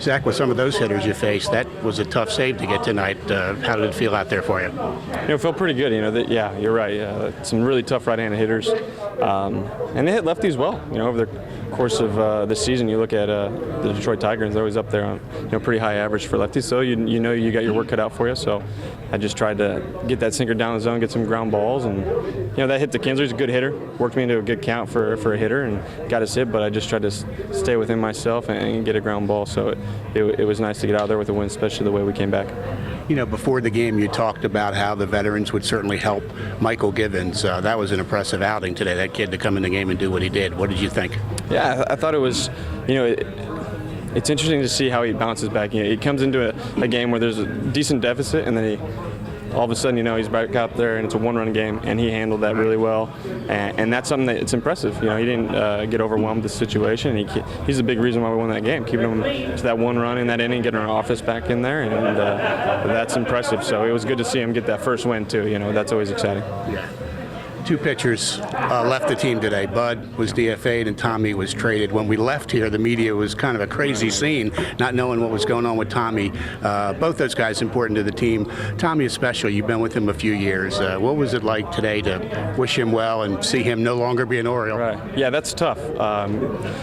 Zach, with some of those hitters you faced, that was a tough save to get tonight. How did it feel out there for you? It felt pretty good. Yeah, you're right. Some really tough right-handed hitters, and they hit lefties well. Over the course of the season, you look at the Detroit Tigers; they're always up there on pretty high average for lefties. So you got your work cut out for you. So I just tried to get that sinker down the zone, get some ground balls, and that hit to Kinsler's a good hitter. Worked me into a good count for a hitter and got us hit. But I just tried to stay within myself and get a ground ball. So it was nice to get out there with a win, especially the way we came back. Before the game, you talked about how the veterans would certainly help Michael Givens. That was an impressive outing today, that kid to come in the game and do what he did. What did you think? Yeah, I thought it was, it's interesting to see how he bounces back. He comes into a game where there's a decent deficit, and then all of a sudden, he's back out there, and it's a one-run game, and he handled that really well. And that's something that's impressive. He didn't get overwhelmed with the situation. He's a big reason why we won that game, keeping him to that one run in that inning, getting our offense back in there, and that's impressive. So it was good to see him get that first win, too. That's always exciting. Yeah. Two pitchers left the team today. Bud was DFA'd and Tommy was traded. When we left here, the media was kind of a crazy scene, not knowing what was going on with Tommy. Both those guys important to the team. Tommy especially, you've been with him a few years. What was it like today to wish him well and see him no longer be an Oriole? Right. Yeah, that's tough.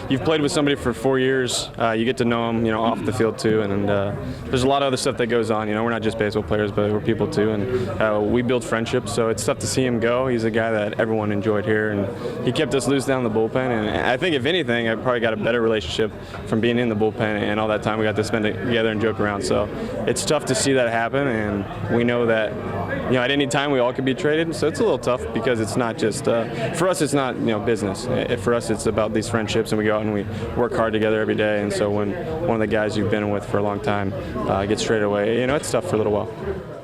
You've played with somebody for 4 years. You get to know him, off the field too, and there's a lot of other stuff that goes on. We're not just baseball players, but we're people too, and we build friendships. So it's tough to see him go. He's a guy that everyone enjoyed here, and he kept us loose down the bullpen, and I think if anything I probably got a better relationship from being in the bullpen and all that time we got to spend it together and joke around. So it's tough to see that happen, and we know that at any time we all could be traded, so it's a little tough because it's not just for us, it's not business. For us it's about these friendships, and we go out and we work hard together every day, and so when one of the guys you've been with for a long time gets traded away, it's tough for a little while.